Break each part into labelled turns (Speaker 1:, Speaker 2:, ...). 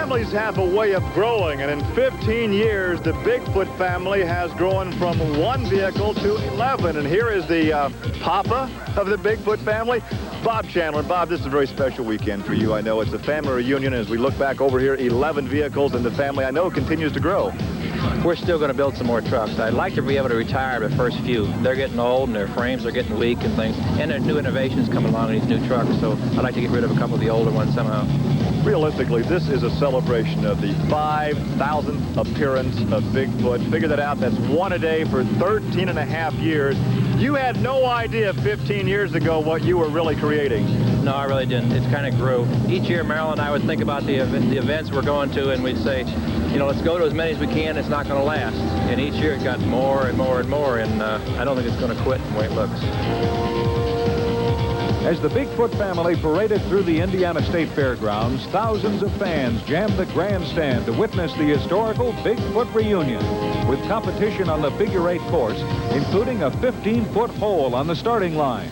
Speaker 1: families have a way of growing, and in 15 years, the Bigfoot family has grown from 1 vehicle to 11. And here is the papa of the Bigfoot family, Bob Chandler. Bob, this is a very special weekend for you. I know it's a family reunion. As we look back over here, 11 vehicles, and the family, I know, continues to grow.
Speaker 2: We're still going to build some more trucks. I'd like to be able to retire the first few. They're getting old, and their frames are getting weak and things. And there's new innovations coming along in these new trucks, so I'd like to get rid of a couple of the older ones somehow.
Speaker 1: Realistically, this is a celebration of the 5,000th appearance of Bigfoot. Figure that out. That's one a day for 13 and a half years. You had no idea 15 years ago what you were really creating.
Speaker 2: No, I really didn't. It's kind of grew. Each year, Marilyn and I would think about the events we're going to, and we'd say, you know, let's go to as many as we can. It's not going to last. And each year it got more and more and more, and I don't think it's going to quit the way it looks.
Speaker 3: As the Bigfoot family paraded through the Indiana State Fairgrounds, thousands of fans jammed the grandstand to witness the historical Bigfoot reunion, with competition on the figure 8 course, including a 15-foot hole on the starting line.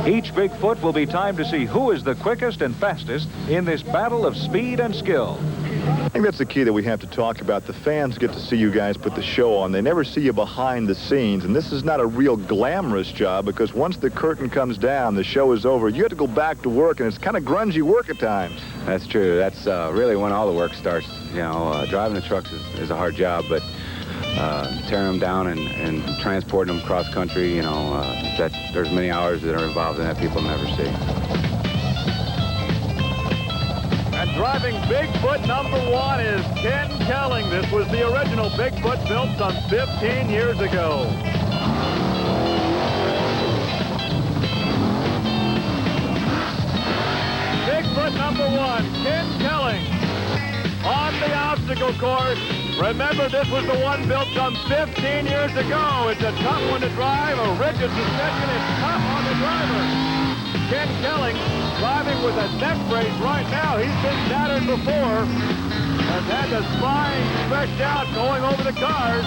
Speaker 3: Each Bigfoot will be timed to see who is the quickest and fastest in this battle of speed and skill.
Speaker 1: I think that's the key that we have to talk about. The fans get to see you guys put the show on. They never see you behind the scenes, and this is not a real glamorous job, because once the curtain comes down, the show is over. You have to go back to work, and it's kind of grungy work at times.
Speaker 4: That's true. That's really when all the work starts. You know, driving the trucks is a hard job, but tearing them down and transporting them cross country, you know, there's many hours that are involved in that people never see.
Speaker 1: And driving Bigfoot number 1 is Ken Kelling. This was the original Bigfoot built some 15 years ago. Bigfoot number 1, Ken Kelling. On the obstacle course. Remember, this was the one built some 15 years ago. It's a tough one to drive, a rigid suspension. It's tough on the driver. Ken Kelling driving with a neck brace right now. He's been shattered before. Has had the spine stretched out going over the cars.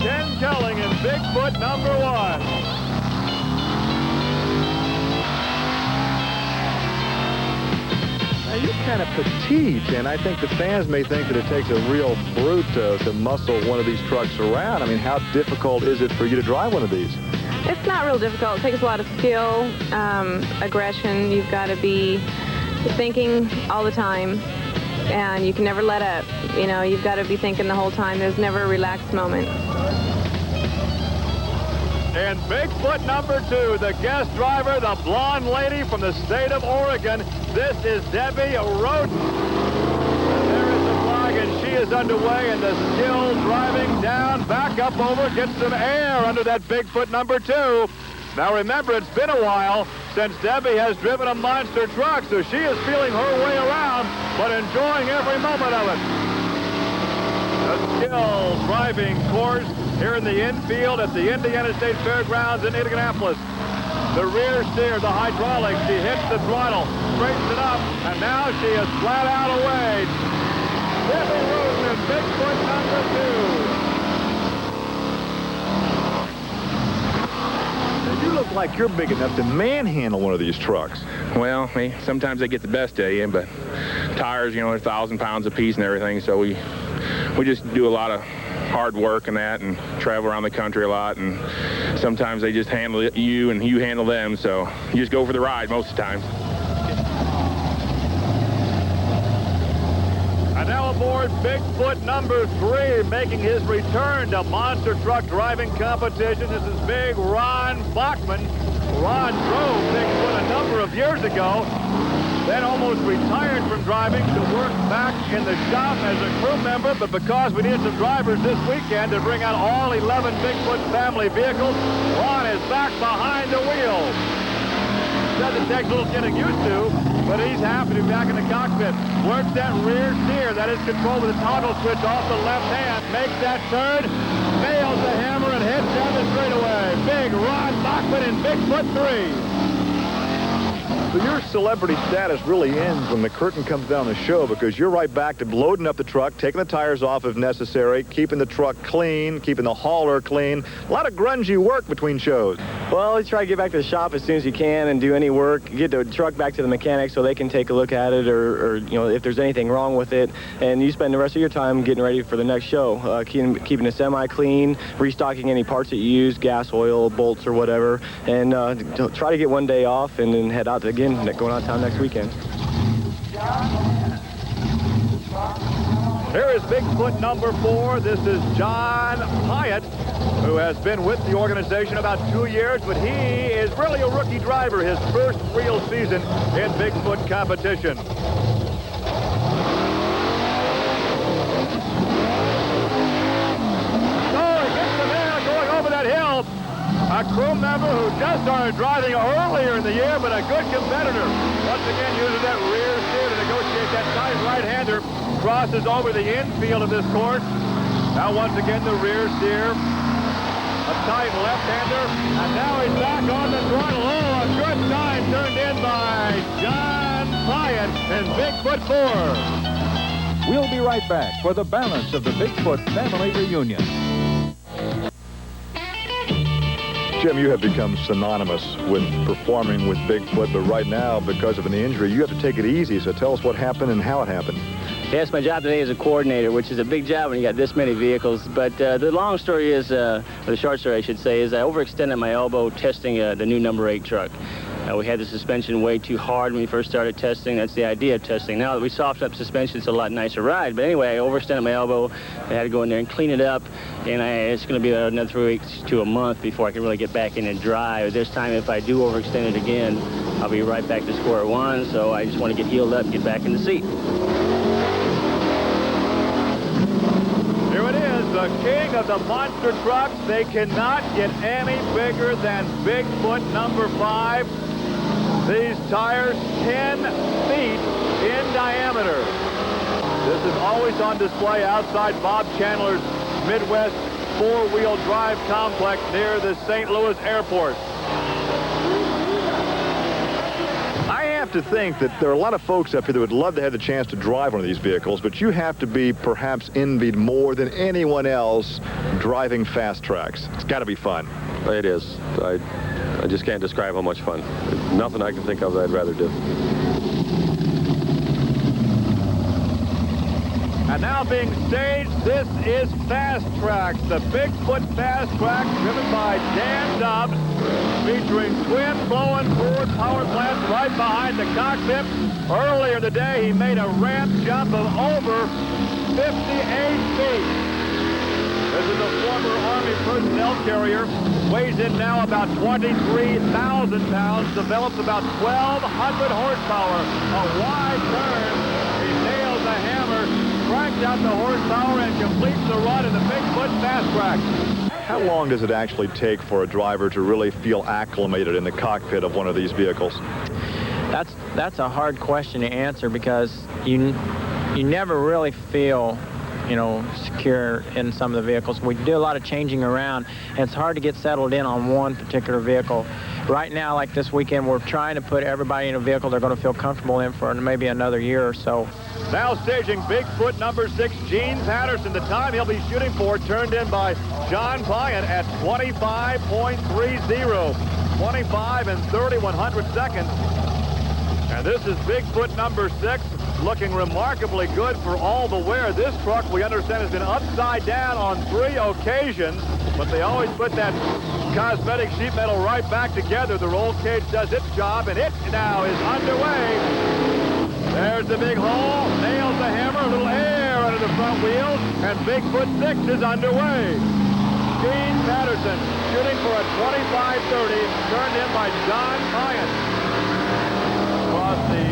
Speaker 1: Ken Kelling in Bigfoot number 1. Now, you're kind of petite, and I think the fans may think that it takes a real brute to muscle one of these trucks around. I mean, how difficult is it for you to drive one of these?
Speaker 5: It's not real difficult. It takes a lot of skill, aggression. You've got to be thinking all the time, and you can never let up. You know, you've got to be thinking the whole time. There's never a relaxed moment.
Speaker 1: And Bigfoot number 2, the guest driver, the blonde lady from the state of Oregon. This is Debbie Roden. And there is the flag, and she is underway, and the skill driving down, back up over, gets some air under that Bigfoot number 2. Now remember, it's been a while since Debbie has driven a monster truck, so she is feeling her way around, but enjoying every moment of it. The skill driving course here in the infield at the Indiana State Fairgrounds in Indianapolis. The rear steer, the hydraulics, she hits the throttle, straightens it up, and now she is flat out away. Debbie Roden is Bigfoot number 2. Now, you look like you're big enough to manhandle one of these trucks.
Speaker 6: Well, sometimes they get the best of you, but tires, you know, they're 1,000 pounds a piece and everything, so we just do a lot of hard work and that, and travel around the country a lot, and sometimes they just handle you and you handle them, so you just go for the ride most of the time.
Speaker 1: And now aboard Bigfoot number 3, making his return to monster truck driving competition. This is big Ron Bachman. Ron drove Bigfoot a number of years ago, then almost retired from driving to work back in the shop as a crew member, but because we needed some drivers this weekend to bring out all 11 Bigfoot family vehicles, Ron is back behind the wheel. Says it takes a little getting used to, but he's happy to be back in the cockpit. Works that rear steer, that is controlled with a toggle switch off the left hand, makes that turn, nails the hammer, and hits down the straightaway. Big Ron Bachman in Bigfoot 3. So your celebrity status really ends when the curtain comes down the show, because you're right back to loading up the truck, taking the tires off if necessary, keeping the truck clean, keeping the hauler clean. A lot of grungy work between shows.
Speaker 7: Well, let's try to get back to the shop as soon as you can and do any work, get the truck back to the mechanic so they can take a look at it, or you know, if there's anything wrong with it. And you spend the rest of your time getting ready for the next show, keeping the semi clean, restocking any parts that you use, gas, oil, bolts, or whatever, and try to get one day off and then head out again, going out of town next weekend.
Speaker 1: Here is Bigfoot number 4. This is John Hyatt, who has been with the organization about 2 years, but he is really a rookie driver, his first real season in Bigfoot competition. A crew member who just started driving earlier in the year, but a good competitor. Once again, using that rear steer to negotiate that tight right-hander. Crosses over the infield of this course. Now once again, the rear steer. A tight left-hander. And now he's back on the throttle. Oh, a good time turned in by John Hyatt in Bigfoot 4.
Speaker 3: We'll be right back for the balance of the Bigfoot family reunion.
Speaker 1: Jim, you have become synonymous with performing with Bigfoot, but right now, because of an injury, you have to take it easy. So tell us what happened and how it happened.
Speaker 7: Yes, my job today is a coordinator, which is a big job when you got this many vehicles. But the long story is, or the short story I should say, is I overextended my elbow testing the new number 8 truck. We had the suspension way too hard when we first started testing. That's the idea of testing. Now that we softened up suspension, it's a lot nicer ride. But anyway, I overextended my elbow. I had to go in there and clean it up. And it's going to be another 3 weeks to a month before I can really get back in and drive. This time, if I do overextend it again, I'll be right back to square one. So I just want to get healed up and get back in the seat.
Speaker 1: Here it is, the king of the monster trucks. They cannot get any bigger than Bigfoot number 5. These tires 10 feet in diameter. This is always on display outside Bob Chandler's Midwest 4-wheel drive complex near the St. Louis airport. I have to think that there are a lot of folks up here that would love to have the chance to drive one of these vehicles, but you have to be perhaps envied more than anyone else driving fast tracks. It's got to be fun.
Speaker 8: It is. I just can't describe how much fun. Nothing I can think of that I'd rather do.
Speaker 1: And now being staged, this is Fast Tracks, the Bigfoot Fast Track driven by Dan Dobbs, featuring twin blowing Ford power plants right behind the cockpit. Earlier today, he made a ramp jump of over 58 feet. This is a former Army personnel carrier. Weighs in now about 23,000 pounds. Develops about 1,200 horsepower. A wide turn. He nails the hammer, cranks out the horsepower, and completes the run in the Bigfoot Fast Track. How long does it actually take for a driver to really feel acclimated in the cockpit of one of these vehicles?
Speaker 9: That's a hard question to answer, because you never really feel, you know, secure in some of the vehicles. We do a lot of changing around, and it's hard to get settled in on one particular vehicle. Right now, like this weekend, we're trying to put everybody in a vehicle they're going to feel comfortable in for maybe another year or so.
Speaker 1: Now staging Bigfoot number 6, Gene Patterson. The time he'll be shooting for turned in by John Hyatt at 25.30. 25 and 3100 seconds. And this is Bigfoot number 6, looking remarkably good for all the wear. This truck, we understand, has been upside down on 3 occasions, but they always put that cosmetic sheet metal right back together. The roll cage does its job, and it now is underway. There's the big hole, nails the hammer, a little air under the front wheels, and Bigfoot 6 is underway. Gene Patterson shooting for a 25-30, turned in by John Hyatt. Across the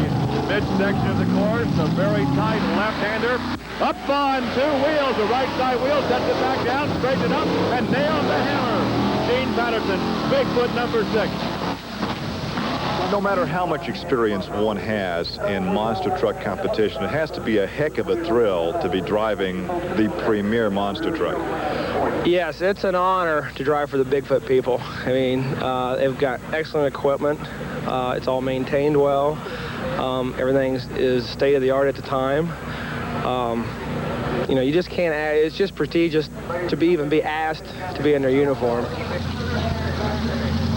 Speaker 1: midsection of the course, a very tight left-hander. Up on 2 wheels, the right side wheel, sets it back down, straightens it up, and nails the hammer. Gene Patterson, Bigfoot number 6. No matter how much experience one has in monster truck competition, it has to be a heck of a thrill to be driving the premier monster truck.
Speaker 10: Yes, it's an honor to drive for the Bigfoot people. I mean, they've got excellent equipment. It's all maintained well. Everything is state-of-the-art at the time. You know, you just can't, it's just prestigious to even be asked to be in their uniform.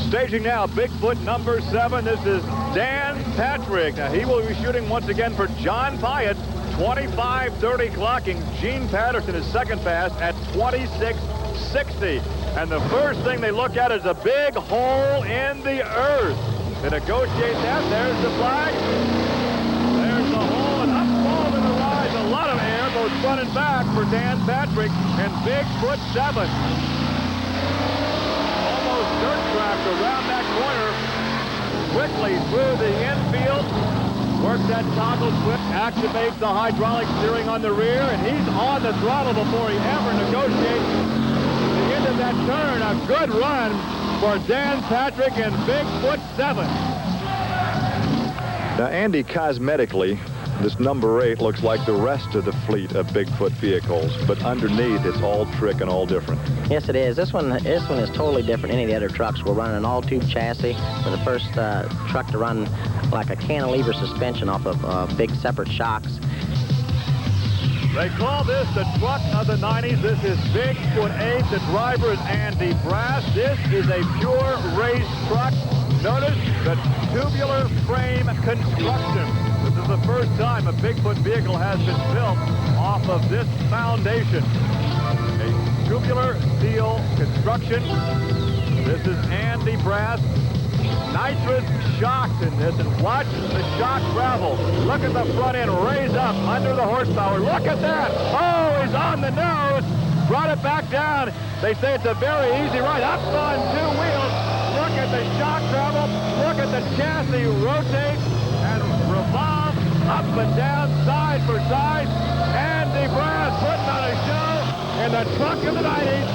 Speaker 1: Staging now, Bigfoot number 7. This is Dan Patrick. Now, he will be shooting once again for John Pyatt. 25:30 clocking. Gene Patterson is second fast at 26:60. And the first thing they look at is a big hole in the earth. To negotiate that, there's the flag. There's the hole, and up falls in the rise. A lot of air, both front and back, for Dan Patrick and Bigfoot 7. Almost dirt tracked around that corner. Quickly through the infield. Works that toggle switch, activates the hydraulic steering on the rear, and he's on the throttle before he ever negotiates the end of that turn. A good run for Dan Patrick and Bigfoot 7.
Speaker 11: Now, Andy, cosmetically, this number 8 looks like the rest of the fleet of Bigfoot vehicles, but underneath it's all trick and all different.
Speaker 12: Yes, it is. This one is totally different than any of the other trucks. We're running an all-tube chassis. We're the first truck to run like a cantilever suspension off of big separate shocks.
Speaker 1: They call this the truck of the 90s. This is Bigfoot 8. The driver is Andy Brass. This is a pure race truck. Notice the tubular frame construction. This is the first time a Bigfoot vehicle has been built off of this foundation. A tubular steel construction. This is Andy Brass. Nitrous shocks in this, and watch the shock travel. Look at the front end raise up under the horsepower. Look at that. Oh, he's on the nose. Brought it back down. They say it's a very easy ride. Up on 2 wheels. Look at the shock travel. Look at the chassis rotate and revolve up and down, side for side. Andy Brass putting on a show in the truck of the 90s.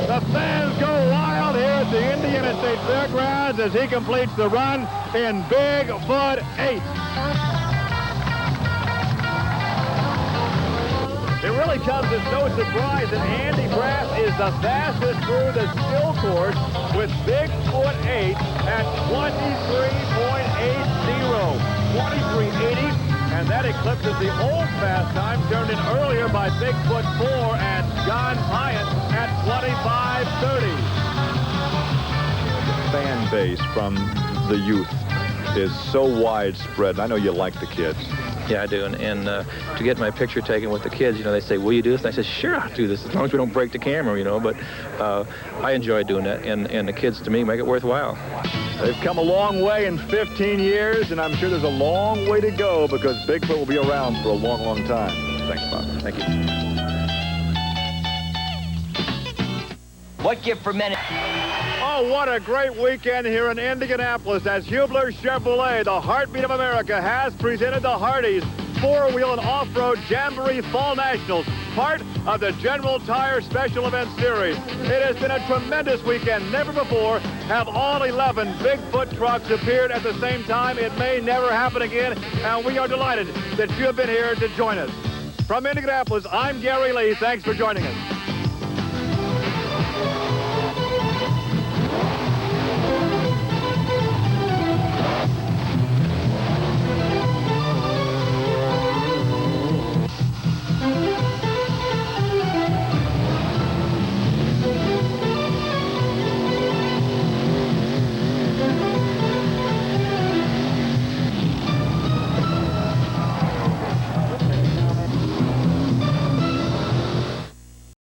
Speaker 1: The fans go wild here at the Indiana State Fairgrounds as he completes the run in Bigfoot 8. It really comes as no surprise that Andy Brass is the fastest through the skill course with Bigfoot 8 at 23.80. 23.80. And that eclipses the old fast time turned in earlier by Bigfoot 4 and John Pyatt at 25:30.
Speaker 11: The fan base from the youth is so widespread. I know you like the kids.
Speaker 2: Yeah, I do. And to get my picture taken with the kids, you know, they say, will you do this? And I said, sure, I'll do this, as long as we don't break the camera, you know. But I enjoy doing that, and the kids, to me, make it worthwhile.
Speaker 1: They've come a long way in 15 years, and I'm sure there's a long way to go because Bigfoot will be around for a long, long time. Thanks, Bob.
Speaker 2: Thank you.
Speaker 13: What gift for men?
Speaker 1: Oh, what a great weekend here in Indianapolis as Hubler Chevrolet, the heartbeat of America, has presented the Hardys four-wheel and off-road Jamboree Fall Nationals, part of the General Tire Special Event Series. It has been a tremendous weekend. Never before have all 11 Bigfoot trucks appeared at the same time. It may never happen again, and we are delighted that you have been here to join us. From Indianapolis, I'm Gary Lee. Thanks for joining us.